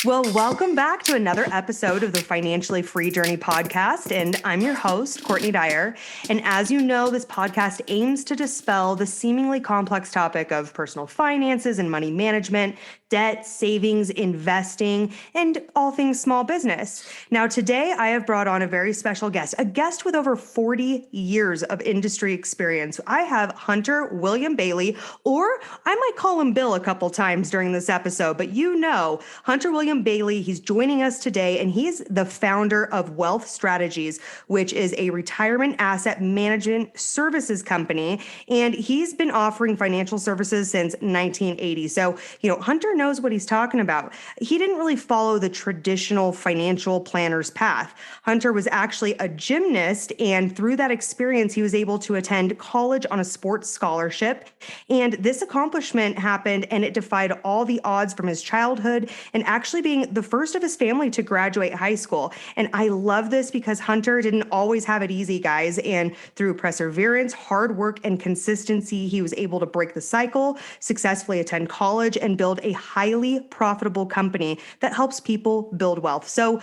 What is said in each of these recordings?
Well, welcome back to another episode of the Financially Free Journey podcast. And I'm your host, Courtney Dyer. And as you know, this podcast aims to dispel the seemingly complex topic of personal finances and money management, debt, savings, investing, and all things small business. Now, today I have brought on a very special guest, a guest with over 40 years of industry experience. I have Hunter William Bailey, or I might call him Bill a couple times during this episode, but you know, Hunter William Bailey, he's joining us today, and he's the founder of Wealth Strategies, which is a retirement asset management services company, and he's been offering financial services since 1980. So, Hunter knows what he's talking about. He didn't really follow the traditional financial planner's path. Hunter was actually a gymnast, and through that experience, he was able to attend college on a sports scholarship. And this accomplishment happened, and it defied all the odds from his childhood and actually being the first of his family to graduate high school. And I love this because Hunter didn't always have it easy, guys. And through perseverance, hard work, and consistency, he was able to break the cycle, successfully attend college, and build a highly profitable company that helps people build wealth. So,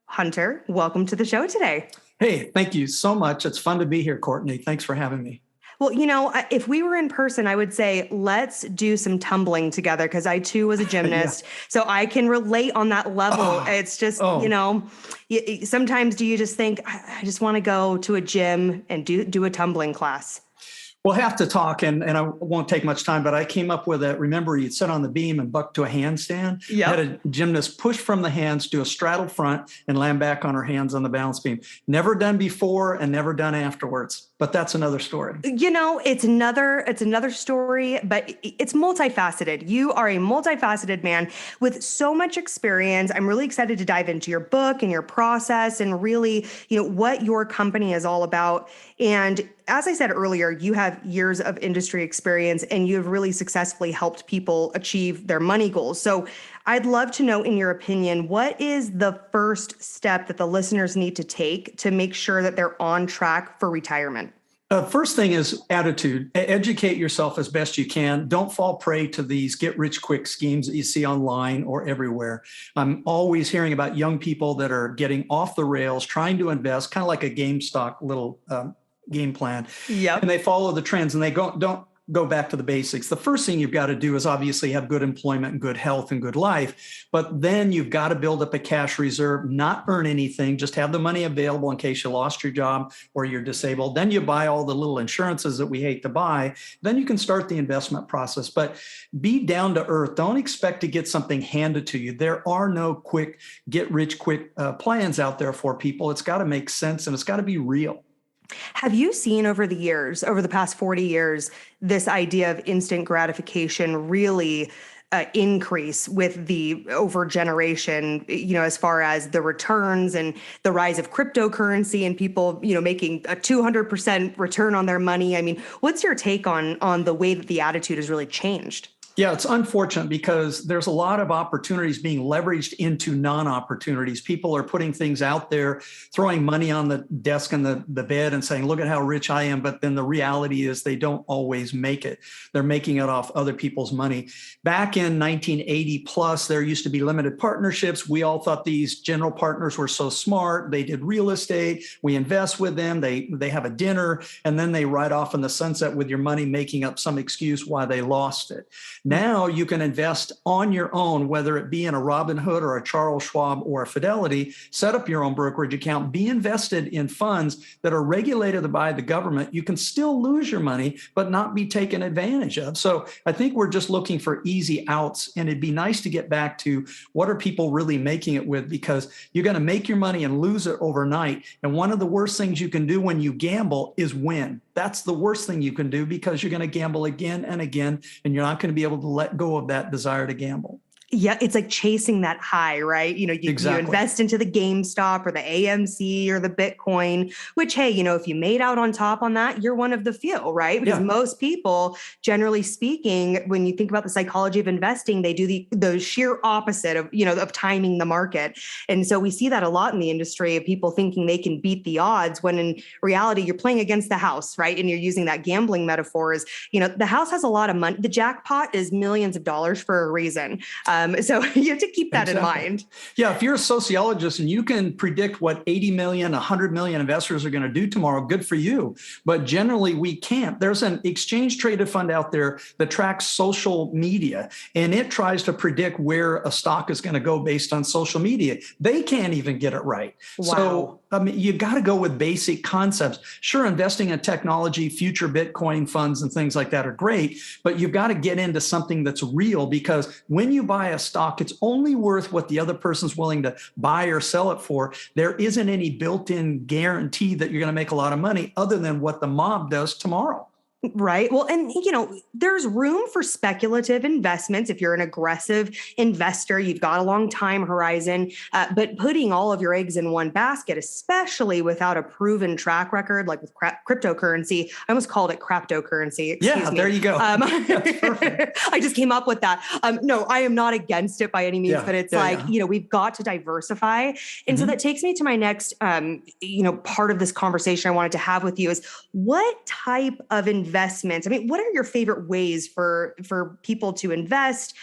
Hunter, welcome to the show today. Hey, thank you so much. It's fun to be here, Courtney. Thanks for having me. Well, if we were in person, I would say, let's do some tumbling together because I too was a gymnast. Yeah. So I can relate on that level. It's just, sometimes do you just think, I just want to go to a gym and do a tumbling class? We'll have to talk, and I won't take much time, but I came up with it. Remember, you'd sit on the beam and buck to a handstand. Yep. Had a gymnast push from the hands, do a straddle front, and land back on her hands on the balance beam. Never done before and never done afterwards. But that's another story. It's another story, but it's multifaceted. You are a multifaceted man with so much experience. I'm really excited to dive into your book and your process and really, what your company is all about. And as I said earlier, you have years of industry experience and you have really successfully helped people achieve their money goals. So I'd love to know, in your opinion, what is the first step that the listeners need to take to make sure that they're on track for retirement? First thing is attitude. Educate yourself as best you can. Don't fall prey to these get-rich-quick schemes that you see online or everywhere. I'm always hearing about young people that are getting off the rails, trying to invest, kind of like a GameStop little game plan. Yep. And they follow the trends and they don't go back to the basics. The first thing you've got to do is obviously have good employment and good health and good life, but then you've got to build up a cash reserve, not earn anything, just have the money available in case you lost your job or you're disabled. Then you buy all the little insurances that we hate to buy. Then you can start the investment process, but be down to earth. Don't expect to get something handed to you. There are no quick get rich quick plans out there for people. It's got to make sense and it's got to be real. Have you seen over the past 40 years, this idea of instant gratification really increase with the over generation, as far as the returns and the rise of cryptocurrency and people, making a 200% return on their money? I mean, what's your take on the way that the attitude has really changed? Yeah, it's unfortunate because there's a lot of opportunities being leveraged into non-opportunities. People are putting things out there, throwing money on the desk and the bed and saying, look at how rich I am. But then the reality is they don't always make it. They're making it off other people's money. Back in 1980 plus, there used to be limited partnerships. We all thought these general partners were so smart. They did real estate. We invest with them. They have a dinner and then they ride off in the sunset with your money, making up some excuse why they lost it. Now you can invest on your own, whether it be in a Robinhood or a Charles Schwab or a Fidelity. Set up your own brokerage account, be invested in funds that are regulated by the government. You can still lose your money, but not be taken advantage of. So I think we're just looking for easy outs, and it'd be nice to get back to what are people really making it with, because you're going to make your money and lose it overnight. And one of the worst things you can do when you gamble is win. That's the worst thing you can do because you're going to gamble again and again, and you're not going to be able to let go of that desire to gamble. Yeah, it's like chasing that high, right? You invest into the GameStop or the AMC or the Bitcoin, which, hey, if you made out on top on that, you're one of the few, right? Because most people, generally speaking, when you think about the psychology of investing, they do the sheer opposite of timing the market. And so we see that a lot in the industry of people thinking they can beat the odds when in reality, you're playing against the house, right? And you're using that gambling metaphor as, the house has a lot of money. The jackpot is millions of dollars for a reason. So you have to keep that in Exactly. mind. Yeah, if you're a sociologist and you can predict what 80 million, 100 million investors are going to do tomorrow, good for you. But generally, we can't. There's an exchange traded fund out there that tracks social media, and it tries to predict where a stock is going to go based on social media. They can't even get it right. Wow. So, I mean, you've got to go with basic concepts. Sure, investing in technology, future Bitcoin funds, and things like that are great, but you've got to get into something that's real, because when you buy a stock, it's only worth what the other person's willing to buy or sell it for. There isn't any built-in guarantee that you're going to make a lot of money other than what the mob does tomorrow. Right. Well, and there's room for speculative investments. If you're an aggressive investor, you've got a long time horizon, but putting all of your eggs in one basket, especially without a proven track record, like with cryptocurrency, I almost called it craptocurrency. Excuse me. There you go. That's perfect. I just came up with that. No, I am not against it by any means, but it's we've got to diversify. And so that takes me to my next, part of this conversation I wanted to have with you is, what type of investments? I mean, what are your favorite ways for people to invest,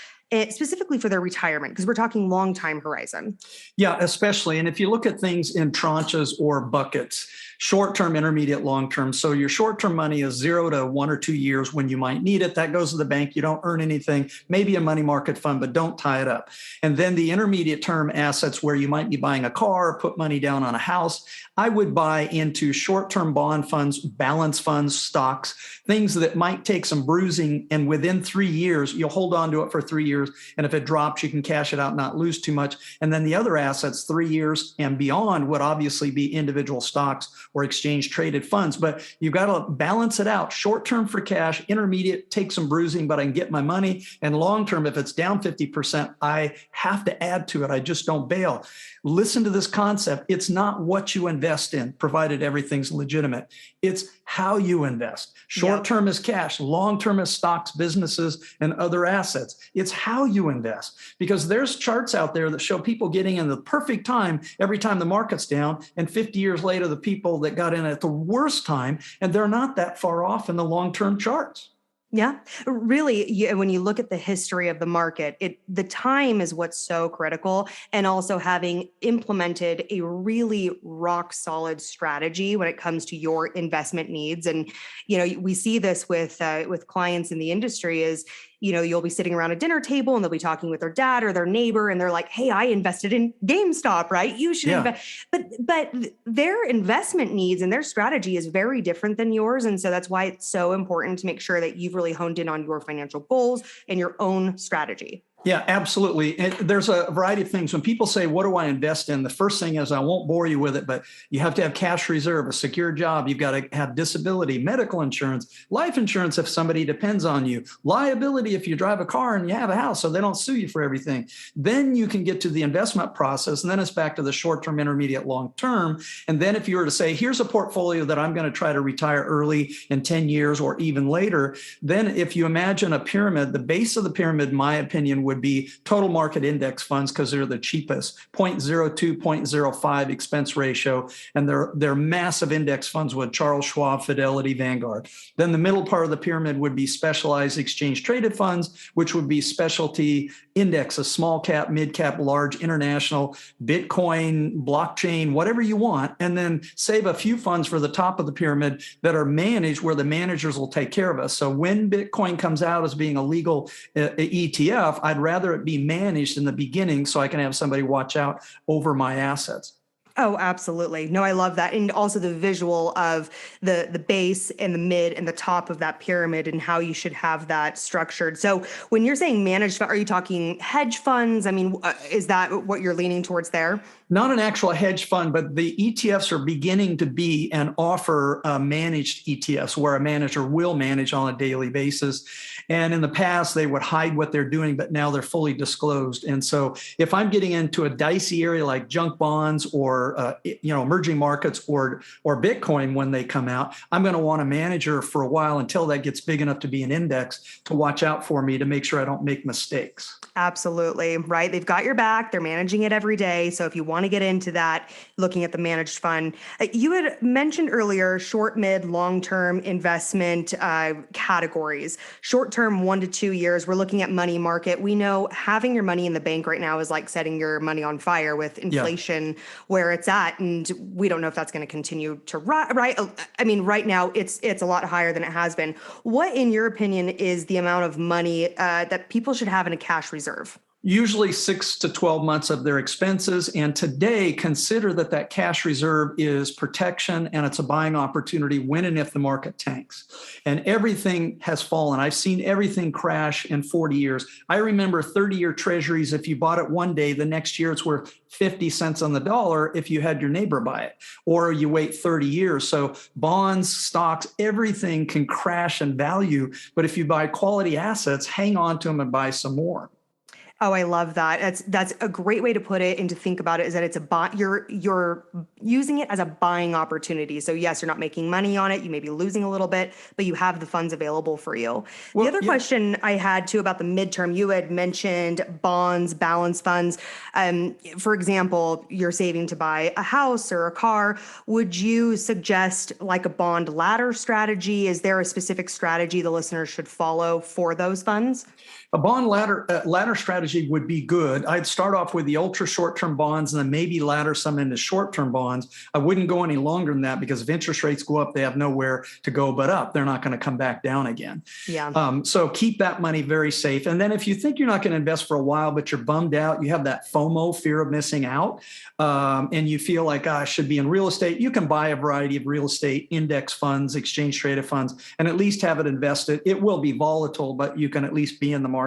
specifically for their retirement? Because we're talking long time horizon. Yeah, especially. And if you look at things in tranches or buckets, short-term, intermediate, long-term. So your short-term money is 0 to 1 or 2 years when you might need it. That goes to the bank. You don't earn anything, maybe a money market fund, but don't tie it up. And then the intermediate term assets, where you might be buying a car, put money down on a house. I would buy into short-term bond funds, balance funds, stocks, things that might take some bruising. And within 3 years, you'll hold on to it for 3 years. And if it drops, you can cash it out, not lose too much. And then the other assets, 3 years and beyond, would obviously be individual stocks or exchange traded funds. But you've got to balance it out. Short term for cash, intermediate, take some bruising, but I can get my money. And long term, if it's down 50%, I have to add to it. I just don't bail. Listen to this concept. It's not what you invest in, provided everything's legitimate. It's how you invest. Short term is cash, long term is stocks, businesses, and other assets. It's how you invest, because there's charts out there that show people getting in the perfect time every time the market's down, and 50 years later, the people that got in at the worst time, and they're not that far off in the long-term charts. Yeah, really. When you look at the history of the market, the time is what's so critical, and also having implemented a really rock solid strategy when it comes to your investment needs. And we see this with clients in the industry is, you'll be sitting around a dinner table and they'll be talking with their dad or their neighbor, and they're like, "Hey, I invested in GameStop, right? You should invest." But their investment needs and their strategy is very different than yours. And so that's why it's so important to make sure that you've really honed in on your financial goals and your own strategy. Yeah, absolutely. And there's a variety of things. When people say, what do I invest in? The first thing is, I won't bore you with it, but you have to have cash reserve, a secure job. You've got to have disability, medical insurance, life insurance if somebody depends on you, liability if you drive a car and you have a house so they don't sue you for everything. Then you can get to the investment process, and then it's back to the short-term, intermediate, long-term. And then if you were to say, here's a portfolio that I'm going to try to retire early in 10 years or even later, then if you imagine a pyramid, the base of the pyramid, in my opinion, would be total market index funds, because they're the cheapest, 0.02, 0.05 expense ratio. And they're massive index funds with Charles Schwab, Fidelity, Vanguard. Then the middle part of the pyramid would be specialized exchange traded funds, which would be specialty indexes, small cap, mid cap, large, international, Bitcoin, blockchain, whatever you want. And then save a few funds for the top of the pyramid that are managed, where the managers will take care of us. So when Bitcoin comes out as being a legal ETF, I'd rather it be managed in the beginning so I can have somebody watch out over my assets. Oh, absolutely. No, I love that. And also the visual of the base and the mid and the top of that pyramid and how you should have that structured. So when you're saying managed, are you talking hedge funds? I mean, is that what you're leaning towards there? Not an actual hedge fund, but the ETFs are beginning to be and offer managed ETFs where a manager will manage on a daily basis. And in the past, they would hide what they're doing, but now they're fully disclosed. And so if I'm getting into a dicey area like junk bonds or or emerging markets or Bitcoin when they come out, I'm going to want a manager for a while until that gets big enough to be an index to watch out for me to make sure I don't make mistakes. Absolutely, right? They've got your back. They're managing it every day. So if you want to get into that, looking at the managed fund, you had mentioned earlier short, mid, long-term investment categories. Short-term, 1 to 2 years, we're looking at money market. We know having your money in the bank right now is like setting your money on fire with inflation where it's at. And we don't know if that's going to continue to rise, right? I mean, right now it's a lot higher than it has been. What, in your opinion, is the amount of money that people should have in a cash reserve? Usually 6 to 12 months of their expenses. And today, consider that cash reserve is protection and it's a buying opportunity when and if the market tanks. And everything has fallen. I've seen everything crash in 40 years. I remember 30-year treasuries. If you bought it one day, the next year it's worth 50 cents on the dollar if you had your neighbor buy it, or you wait 30 years. So bonds, stocks, everything can crash in value. But if you buy quality assets, hang on to them and buy some more. Oh, I love that. That's a great way to put it and to think about it, is that it's you're using it as a buying opportunity. So yes, you're not making money on it. You may be losing a little bit, but you have the funds available for you. The other question I had too about the midterm, you had mentioned bonds, balance funds. For example, you're saving to buy a house or a car. Would you suggest like a bond ladder strategy? Is there a specific strategy the listeners should follow for those funds? A bond ladder strategy would be good. I'd start off with the ultra short-term bonds and then maybe ladder some into short-term bonds. I wouldn't go any longer than that because if interest rates go up, they have nowhere to go but up. They're not going to come back down again. So keep that money very safe. And then if you think you're not going to invest for a while, but you're bummed out, you have that FOMO, fear of missing out, and you feel like, I should be in real estate, you can buy a variety of real estate index funds, exchange traded funds, and at least have it invested. It will be volatile, but you can at least be in the market.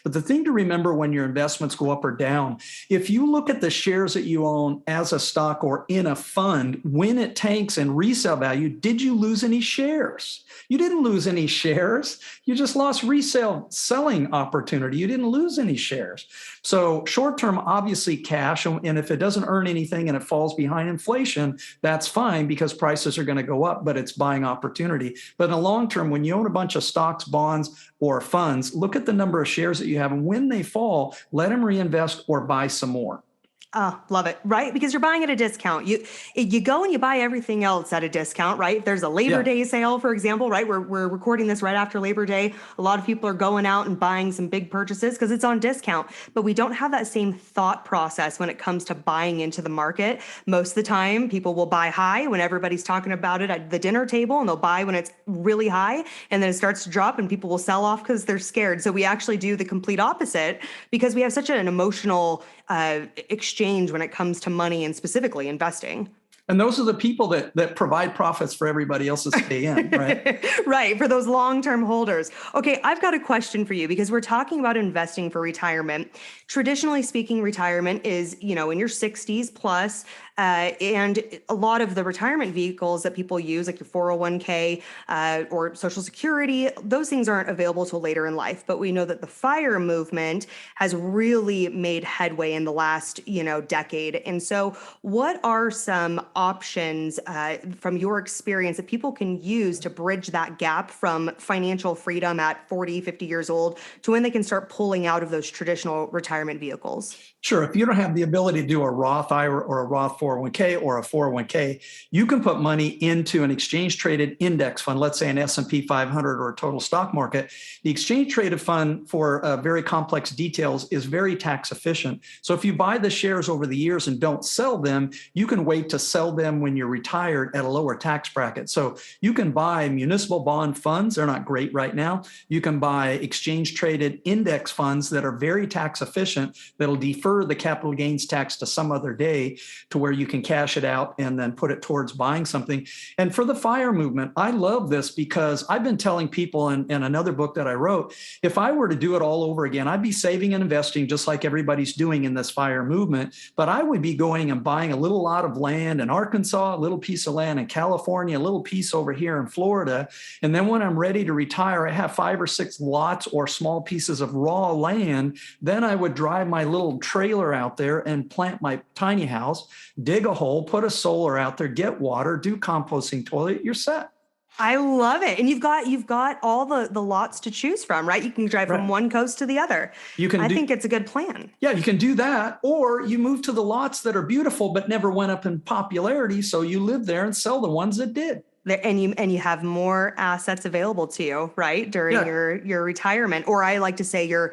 But the thing to remember when your investments go up or down, if you look at the shares that you own as a stock or in a fund, when it tanks in resale value, did you lose any shares? You didn't lose any shares. You just lost resale selling opportunity. You didn't lose any shares. So short term, obviously cash. And if it doesn't earn anything and it falls behind inflation, that's fine because prices are going to go up, but it's buying opportunity. But in the long term, when you own a bunch of stocks, bonds, or funds, look at the number of shares that you have. And when they fall, let them reinvest or buy some more. Oh, love it, right? Because you're buying at a discount. You go and you buy everything else at a discount, right? There's a Labor Day sale, for example, right? We're recording this right after Labor Day. A lot of people are going out and buying some big purchases because it's on discount. But we don't have that same thought process when it comes to buying into the market. Most of the time, people will buy high when everybody's talking about it at the dinner table, and they'll buy when it's really high, and then it starts to drop, and people will sell off because they're scared. So we actually do the complete opposite because we have such an emotional exchange when it comes to money and specifically investing. And those are the people that provide profits for everybody else to stay in, right? Right, for those long-term holders. Okay, I've got a question for you because we're talking about investing for retirement. Traditionally speaking, retirement is, in your 60s plus, and a lot of the retirement vehicles that people use, like your 401k or Social Security, those things aren't available till later in life. But we know that the FIRE movement has really made headway in the last, decade. And so what are some options from your experience that people can use to bridge that gap from financial freedom at 40, 50 years old to when they can start pulling out of those traditional retirement vehicles? Sure. If you don't have the ability to do a Roth IRA or a Roth 401k or a 401k, you can put money into an exchange traded index fund, let's say an S&P 500 or a total stock market. The exchange traded fund for very complex details is very tax efficient. So if you buy the shares over the years and don't sell them, you can wait to sell them when you're retired at a lower tax bracket. So you can buy municipal bond funds. They're not great right now. You can buy exchange traded index funds that are very tax efficient that'll defer the capital gains tax to some other day to where you can cash it out and then put it towards buying something. And for the FIRE movement, I love this because I've been telling people in another book that I wrote, if I were to do it all over again, I'd be saving and investing just like everybody's doing in this FIRE movement, but I would be going and buying a little lot of land in Arkansas, a little piece of land in California, a little piece over here in Florida. And then when I'm ready to retire, I have 5 or 6 lots or small pieces of raw land. Then I would drive my little trailer out there and plant my tiny house, dig a hole, put a solar out there, get water, do composting toilet, you're set. I love it. And you've got all the lots to choose from, right? You can drive from Right. one coast to the other. You can I do, think it's a good plan. yeah, you can do that. Or you move to the lots that are beautiful but never went up in popularity. So you live there and sell the ones that did. And you have more assets available to you, right, during Yeah. your retirement. Or I like to say you're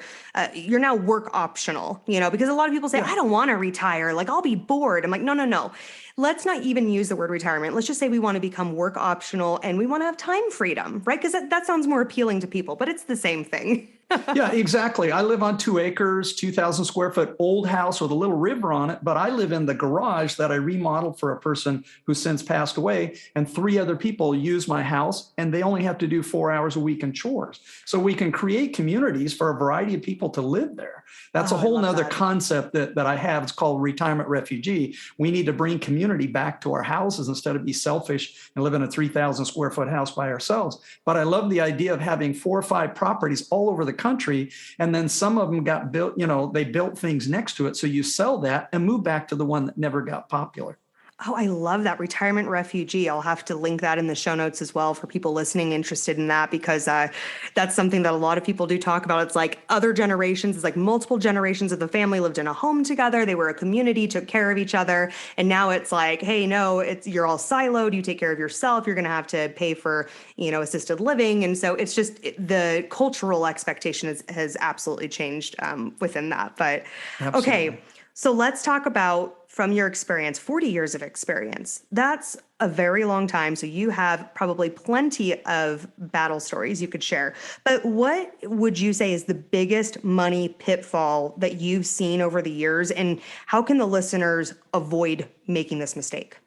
now work optional, because a lot of people say, Yeah. I don't want to retire, like I'll be bored. I'm like, no. Let's not even use the word retirement. Let's just say we want to become work optional and we want to have time freedom, right? Because that sounds more appealing to people, but it's the same thing. Yeah, exactly. I live on 2 acres, 2,000 square foot old house with a little river on it, but I live in the garage that I remodeled for a person who since passed away. And 3 other people use my house and they only have to do 4 hours a week in chores. So we can create communities for a variety of people to live there. That's a whole nother concept that I have. It's called retirement refugee. We need to bring community back to our houses instead of be selfish and live in a 3,000 square foot house by ourselves. But I love the idea of having 4 or 5 properties all over the country. And then some of them got built, they built things next to it. So you sell that and move back to the one that never got popular. Oh, I love that. Retirement refugee. I'll have to link that in the show notes as well for people listening interested in that, because that's something that a lot of people do talk about. It's like other generations, it's like multiple generations of the family lived in a home together. They were a community, took care of each other. And now it's like, hey, no, you're all siloed. You take care of yourself. You're going to have to pay for, assisted living. And so it's just the cultural expectation has absolutely changed within that. But Absolutely. Okay, so let's talk about, from your experience, 40 years of experience. That's a very long time. So you have probably plenty of battle stories you could share. But what would you say is the biggest money pitfall that you've seen over the years? And how can the listeners avoid making this mistake?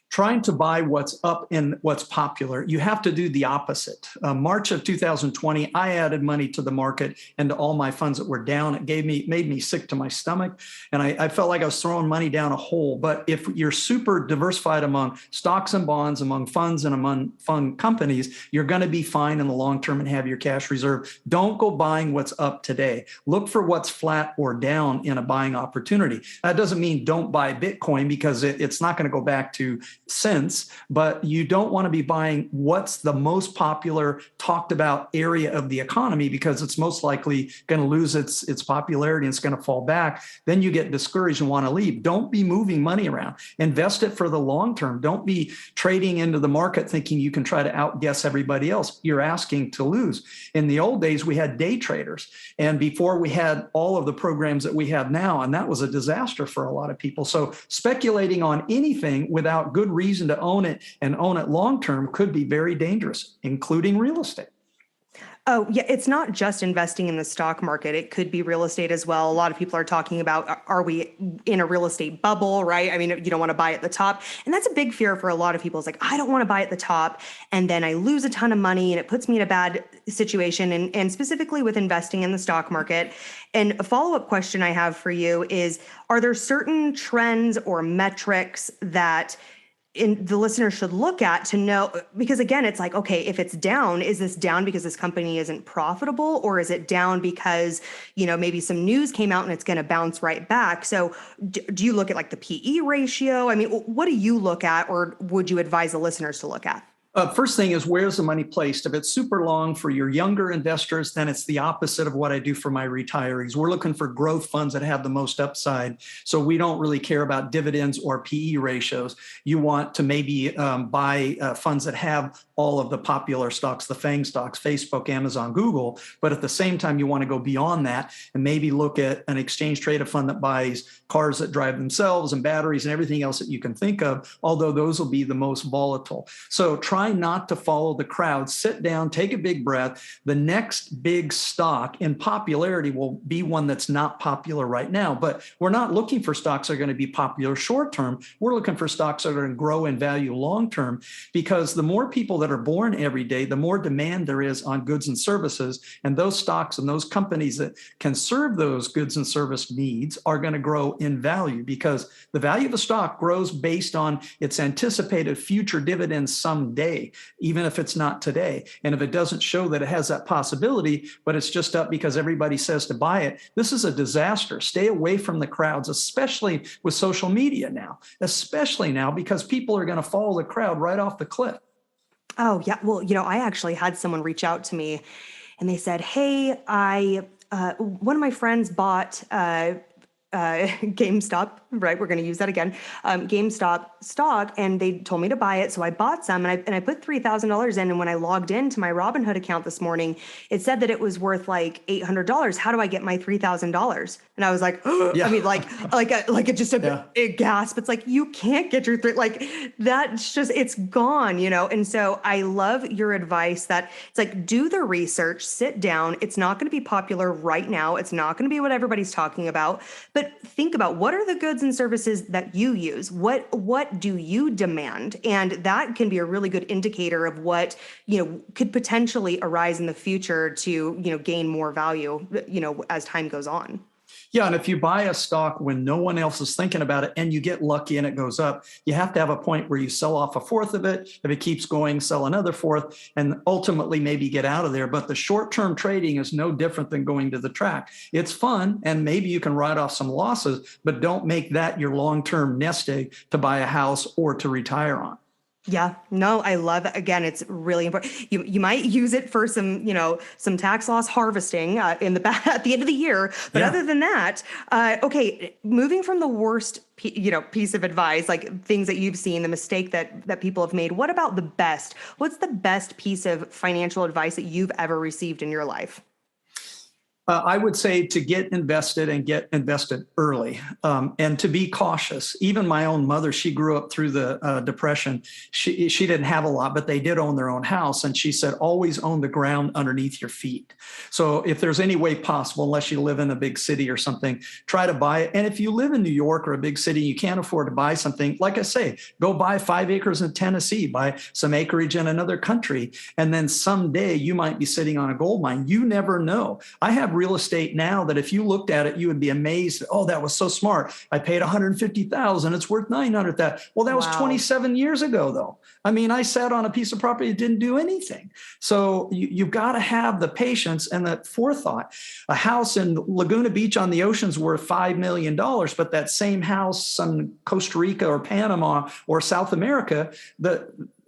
Trying to buy what's up in what's popular. You have to do the opposite. March of 2020, I added money to the market and to all my funds that were down. It made me sick to my stomach. And I felt like I was throwing money down a hole. But if you're super diversified among stocks and bonds, among funds and among fund companies, you're going to be fine in the long term and have your cash reserve. Don't go buying what's up today. Look for what's flat or down in a buying opportunity. That doesn't mean don't buy Bitcoin, because it's not going to go back to cents, but you don't want to be buying what's the most popular, talked about area of the economy, because it's most likely going to lose its popularity and it's going to fall back. Then you get discouraged and want to leave. Don't be moving money around. Invest it for the long term. Don't be trading into the market thinking you can try to outguess everybody else. You're asking to lose. In the old days, we had day traders, and before we had all of the programs that we have now, and that was a disaster for a lot of people. So speculating on anything without good reason to own it and own it long term could be very dangerous, including real estate. Oh, yeah. It's not just investing in the stock market. It could be real estate as well. A lot of people are talking about, are we in a real estate bubble, right? I mean, you don't want to buy at the top. And that's a big fear for a lot of people. It's like, I don't want to buy at the top, and then I lose a ton of money and it puts me in a bad situation. And specifically with investing in the stock market. And a follow-up question I have for you is, are there certain trends or metrics that the listener should look at to know? Because again, it's like, okay, if it's down, is this down because this company isn't profitable, or is it down because, maybe some news came out and it's going to bounce right back? So do you look at like the PE ratio? I mean, what do you look at, or would you advise the listeners to look at? First thing is, where's the money placed? If it's super long for your younger investors, then it's the opposite of what I do for my retirees. We're looking for growth funds that have the most upside. So we don't really care about dividends or PE ratios. You want to maybe buy funds that have all of the popular stocks, the FANG stocks, Facebook, Amazon, Google. But at the same time, you want to go beyond that and maybe look at an exchange traded fund that buys cars that drive themselves and batteries and everything else that you can think of, although those will be the most volatile. So try not to follow the crowd. Sit down, take a big breath. The next big stock in popularity will be one that's not popular right now. But we're not looking for stocks that are going to be popular short term. We're looking for stocks that are going to grow in value long term, because the more people that are born every day, the more demand there is on goods and services. And those stocks and those companies that can serve those goods and service needs are going to grow in value, because the value of a stock grows based on its anticipated future dividends someday. someday, even if it's not today. And if it doesn't show that it has that possibility, but it's just up because everybody says to buy it, this is a disaster. Stay away from the crowds, especially with social media now, especially now because people are going to follow the crowd right off the cliff. Oh, yeah. Well, I actually had someone reach out to me and they said, hey, one of my friends bought GameStop, right? We're going to use that again. GameStop stock, and they told me to buy it. So I bought some and I put $3,000 in. And when I logged into my Robinhood account this morning, it said that it was worth like $800. How do I get my $3,000? And I was like, Yeah. I mean, a gasp. It's like, you can't get your that's just, it's gone, And so I love your advice that it's like, do the research, sit down. It's not going to be popular right now. It's not going to be what everybody's talking about, but think about what are the goods and services that you use? What do you demand? And that can be a really good indicator of what, could potentially arise in the future to, gain more value, as time goes on. Yeah. And if you buy a stock when no one else is thinking about it and you get lucky and it goes up, you have to have a point where you sell off a fourth of it. If it keeps going, sell another fourth and ultimately maybe get out of there. But the short-term trading is no different than going to the track. It's fun and maybe you can write off some losses, but don't make that your long-term nest egg to buy a house or to retire on. Yeah, no, I love it. Again, it's really important. You might use it for some, some tax loss harvesting in the back at the end of the year. But other than that, okay, moving from the worst, piece of advice, like things that you've seen, the mistake that people have made. What about the best? What's the best piece of financial advice that you've ever received in your life? I would say to get invested and get invested early and to be cautious. Even my own mother, she grew up through the Depression. She didn't have a lot, but they did own their own house. And she said, always own the ground underneath your feet. So if there's any way possible, unless you live in a big city or something, try to buy it. And if you live in New York or a big city, you can't afford to buy something, like I say, go buy 5 acres in Tennessee, buy some acreage in another country. And then someday you might be sitting on a gold mine. You never know. I have real estate now that if you looked at it, you would be amazed. Oh, that was so smart. I paid $150,000. It's worth $900,000. Well, that was 27 years ago, though. I mean, I sat on a piece of property that didn't do anything. So you've got to have the patience and that forethought. A house in Laguna Beach on the ocean's worth $5 million, but that same house in Costa Rica or Panama or South America,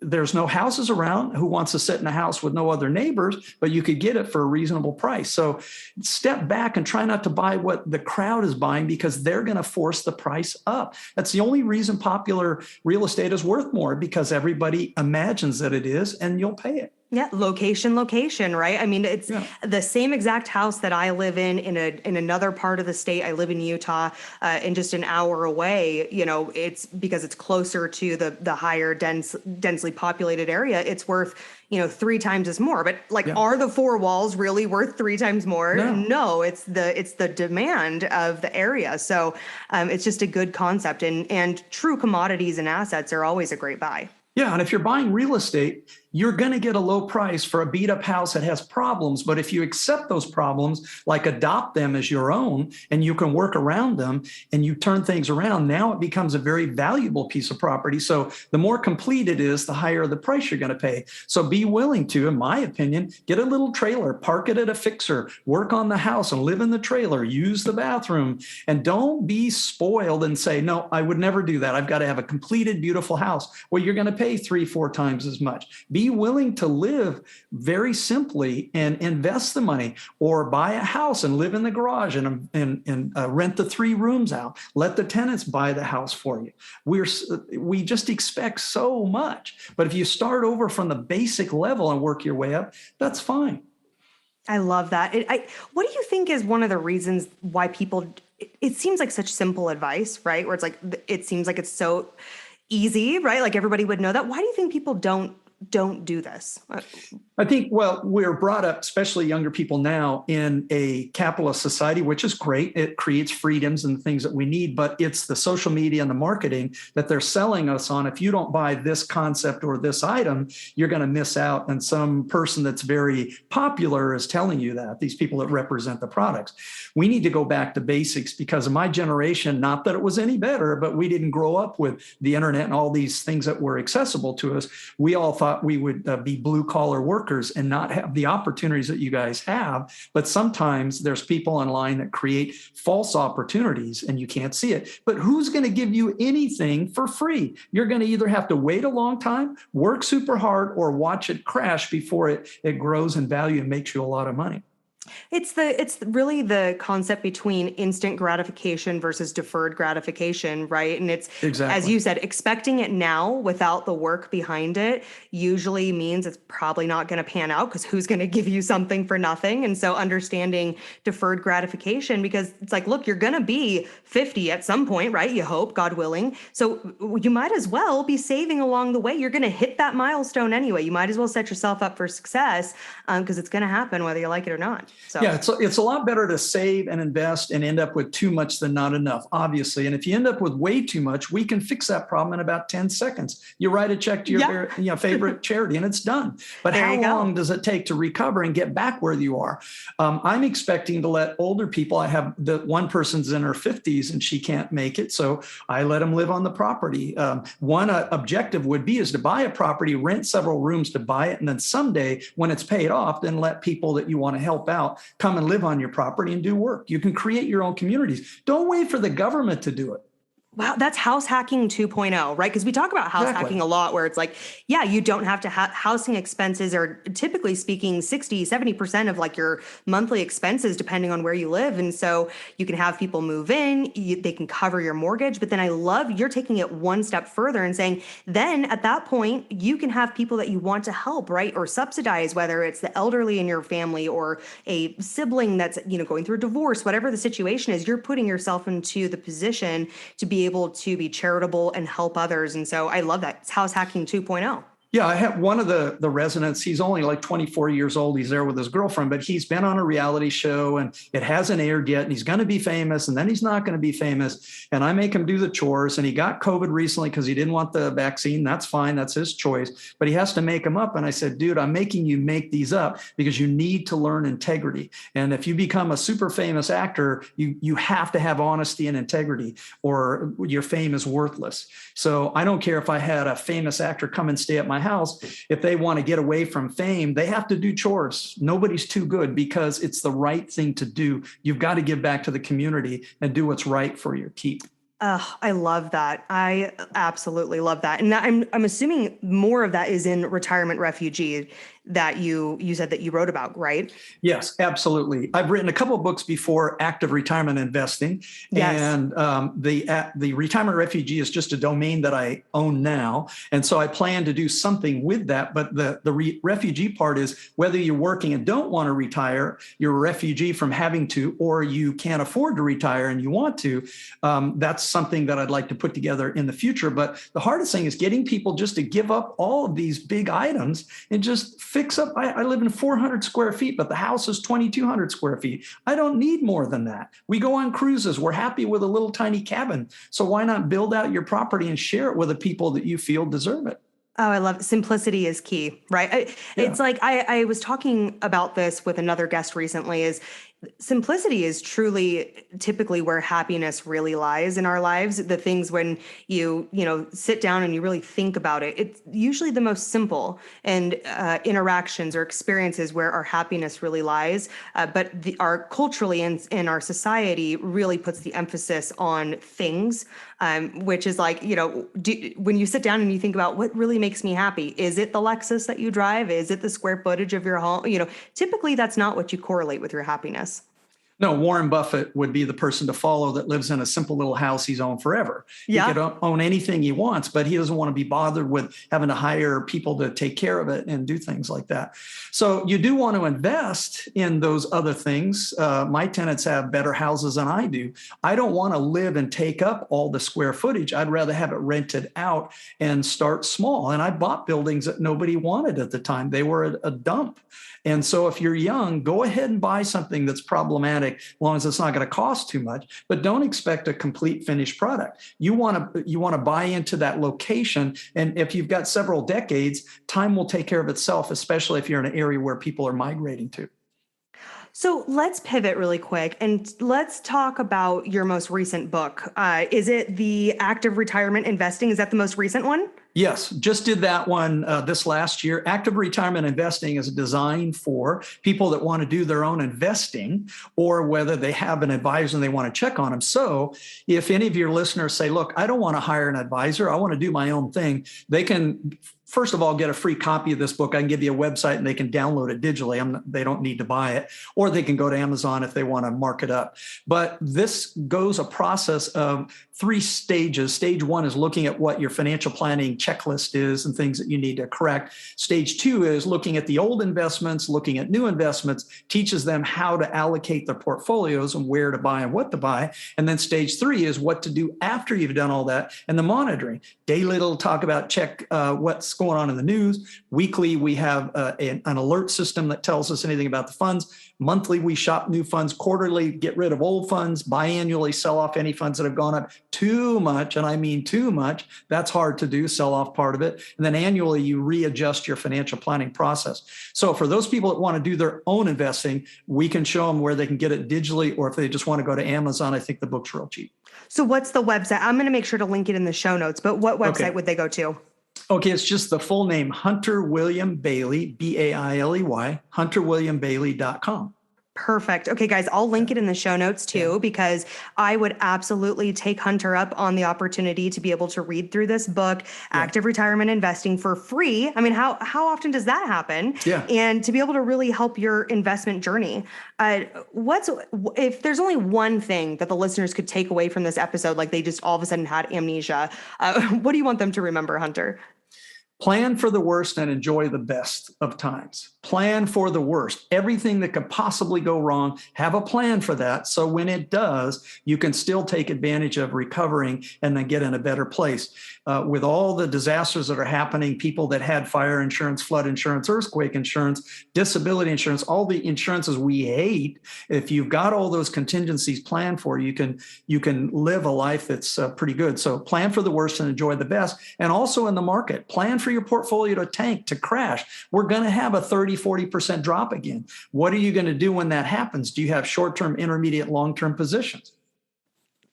there's no houses around. Who wants to sit in a house with no other neighbors, but you could get it for a reasonable price. So step back and try not to buy what the crowd is buying because they're going to force the price up. That's the only reason popular real estate is worth more, because everybody imagines that it is and you'll pay it. Yeah, location, right? I mean, it's the same exact house that I live in another part of the state. I live in Utah, and just an hour away. It's because it's closer to the higher densely populated area. It's worth 3 times as more. But are the 4 walls really worth 3 times more? No, it's the demand of the area. So it's just a good concept, and true commodities and assets are always a great buy. Yeah, and if you're buying real estate, you're going to get a low price for a beat up house that has problems. But if you accept those problems, like adopt them as your own, and you can work around them and you turn things around, now it becomes a very valuable piece of property. So the more complete it is, the higher the price you're going to pay. So be willing to, in my opinion, get a little trailer, park it at a fixer, work on the house and live in the trailer, use the bathroom, and don't be spoiled and say, no, I would never do that. I've got to have a completed, beautiful house. Well, you're going to pay 3-4 times as much. Be willing to live very simply and invest the money, or buy a house and live in the garage and rent the 3 rooms out. Let the tenants buy the house for you. We just expect so much. But if you start over from the basic level and work your way up, that's fine. I love that. What do you think is one of the reasons why people, it seems like such simple advice, right? Where it's like, it seems like it's so easy, right? Like everybody would know that. Why do you think people don't do this? I think, well, we're brought up, especially younger people now, in a capitalist society, which is great. It creates freedoms and the things that we need, but it's the social media and the marketing that they're selling us on. If you don't buy this concept or this item, you're going to miss out. And some person that's very popular is telling you that, these people that represent the products. We need to go back to basics, because of my generation, not that it was any better, but we didn't grow up with the internet and all these things that were accessible to us. We all thought thought we would be blue collar workers and not have the opportunities that you guys have. But sometimes there's people online that create false opportunities and you can't see it. But who's going to give you anything for free? You're going to either have to wait a long time, work super hard, or watch it crash before it grows in value and makes you a lot of money. It's really the concept between instant gratification versus deferred gratification, right? And it's, Exactly. as you said, expecting it now without the work behind it usually means it's probably not going to pan out, because who's going to give you something for nothing? And so understanding deferred gratification, because it's like, look, you're going to be 50 at some point, right? You hope, God willing. So you might as well be saving along the way. You're going to hit that milestone anyway. You might as well set yourself up for success, because it's going to happen whether you like it or not. So. Yeah, it's a lot better to save and invest and end up with too much than not enough, obviously. And if you end up with way too much, we can fix that problem in about 10 seconds. You write a check to your favorite charity and it's done. But how long does it take to recover and get back where you are? I'm expecting to let older people, I have one person's in her 50s and she can't make it. So I let them live on the property. One objective would be is to buy a property, rent several rooms to buy it. And then someday when it's paid off, then let people that you want to help out come and live on your property and do work. You can create your own communities. Don't wait for the government to do it. Wow, that's house hacking 2.0, right? Because we talk about house hacking a lot, where it's like, yeah, you don't have to have housing expenses are typically speaking 60, 70% of like your monthly expenses, depending on where you live. And so you can have people move in, they can cover your mortgage. But then I love you're taking it one step further and saying, then at that point, you can have people that you want to help, right? Or subsidize, whether it's the elderly in your family or a sibling that's, going through a divorce, whatever the situation is, you're putting yourself into the position to be able to be charitable and help others. And so I love that. It's house hacking 2.0. Yeah, I have one of the residents. He's only like 24 years old. He's there with his girlfriend, but he's been on a reality show and it hasn't aired yet. And he's going to be famous and then he's not going to be famous. And I make him do the chores. And he got COVID recently because he didn't want the vaccine. That's fine. That's his choice. But he has to make them up. And I said, dude, I'm making you make these up because you need to learn integrity. And if you become a super famous actor, you have to have honesty and integrity or your fame is worthless. So I don't care if I had a famous actor come and stay at my house. If they want to get away from fame, they have to do chores. Nobody's too good because it's the right thing to do. You've got to give back to the community and do what's right for your keep. I love that. I absolutely love that. And I'm assuming more of that is in Retirement Refugee that you said that you wrote about, right? Yes, absolutely. I've written a couple of books before, Active Retirement Investing. Yes. And the Retirement Refugee is just a domain that I own now. And so I plan to do something with that. But the refugee part is whether you're working and don't want to retire, you're a refugee from having to, or you can't afford to retire and you want to. That's something that I'd like to put together in the future. But the hardest thing is getting people just to give up all of these big items and just fix up. I live in 400 square feet, but the house is 2,200 square feet. I don't need more than that. We go on cruises. We're happy with a little tiny cabin. So why not build out your property and share it with the people that you feel deserve it? Oh, I love it. Simplicity is key, right? It's like I was talking about this with another guest recently, is simplicity is truly typically where happiness really lies in our lives. The things when you sit down and you really think about it, it's usually the most simple and interactions or experiences where our happiness really lies. But our culturally in our society really puts the emphasis on things, which is like, when you sit down and you think about what really makes me happy, is it the Lexus that you drive? Is it the square footage of your home? Typically that's not what you correlate with your happiness. No, Warren Buffett would be the person to follow that lives in a simple little house he's owned forever. Yeah. He could own anything he wants, but he doesn't want to be bothered with having to hire people to take care of it and do things like that. So you do want to invest in those other things. My tenants have better houses than I do. I don't want to live and take up all the square footage. I'd rather have it rented out and start small. And I bought buildings that nobody wanted at the time. They were a dump. And so if you're young, go ahead and buy something that's problematic, as long as it's not going to cost too much, but don't expect a complete finished product. You want to buy into that location. And if you've got several decades, time will take care of itself, especially if you're in an area where people are migrating to. So let's pivot really quick and let's talk about your most recent book. Is it the Active Retirement Investing? Is that the most recent one? Yes, just did that one this last year. Active retirement investing is designed for people that want to do their own investing, or whether they have an advisor and they want to check on them. So if any of your listeners say, look, I don't want to hire an advisor, I want to do my own thing, they can first of all, get a free copy of this book. I can give you a website and they can download it digitally. They don't need to buy it, or they can go to Amazon if they want to mark it up. But this goes a process of 3 stages. Stage 1 is looking at what your financial planning checklist is and things that you need to correct. Stage 2 is looking at the old investments, looking at new investments, teaches them how to allocate their portfolios and where to buy and what to buy. And then stage 3 is what to do after you've done all that, and the monitoring. Daily, it'll talk about check what's going on in the news. Weekly, we have an alert system that tells us anything about the funds. Monthly, we shop new funds. Quarterly, get rid of old funds. Biannually, sell off any funds that have gone up too much, and I mean too much. That's hard to do, sell off part of it. And then annually, you readjust your financial planning process. So for those people that want to do their own investing, we can show them where they can get it digitally, or if they just want to go to Amazon, I think the book's real cheap. So what's the website? I'm going to make sure to link it in the show notes, but what website would they go to? Okay, it's just the full name, Hunter William Bailey, Bailey, hunterwilliambailey.com. Perfect. Okay, guys, I'll link it in the show notes too, because I would absolutely take Hunter up on the opportunity to be able to read through this book, Active Retirement Investing, for free. I mean, how often does that happen? Yeah. And to be able to really help your investment journey. If there's only one thing that the listeners could take away from this episode, like they just all of a sudden had amnesia, what do you want them to remember, Hunter? Plan for the worst and enjoy the best of times. Plan for the worst. Everything that could possibly go wrong, have a plan for that. So when it does, you can still take advantage of recovering and then get in a better place. With all the disasters that are happening, people that had fire insurance, flood insurance, earthquake insurance, disability insurance, all the insurances we hate, if you've got all those contingencies planned for, you can live a life that's pretty good. So plan for the worst and enjoy the best. And also in the market, plan for your portfolio to tank, to crash. We're going to have a 30-40% drop again. What are you going to do when that happens? Do you have short-term, intermediate, long-term positions?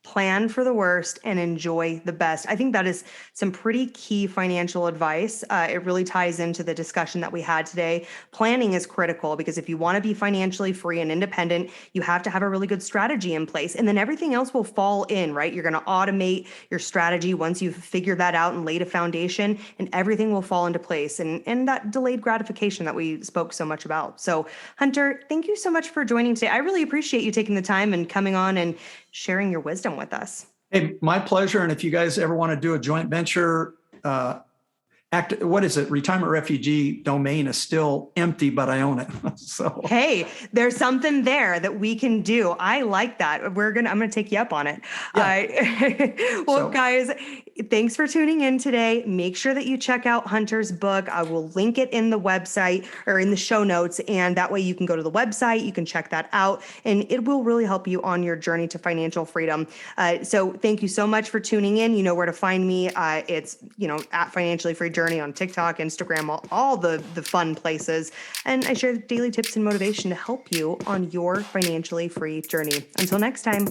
Plan for the worst and enjoy the best. I think that is some pretty key financial advice. It really ties into the discussion that we had today. Planning is critical, because if you want to be financially free and independent, you have to have a really good strategy in place. And then everything else will fall in, right? You're going to automate your strategy once you've figured that out and laid a foundation, and everything will fall into place. And that delayed gratification that we spoke so much about. So Hunter, thank you so much for joining today. I really appreciate you taking the time and coming on and sharing your wisdom with us. Hey, my pleasure. And if you guys ever want to do a joint venture, what is it? Retirement Refugee domain is still empty, but I own it. So hey, there's something there that we can do. I like that. I'm gonna take you up on it. Yeah. Guys, thanks for tuning in today. Make sure that you check out Hunter's book. I will link it in the website or in the show notes, and that way you can go to the website, you can check that out, and it will really help you on your journey to financial freedom. So thank you so much for tuning in. You know where to find me. It's at Financially Free Journey on TikTok, Instagram, all the fun places. And I share daily tips and motivation to help you on your financially free journey. Until next time.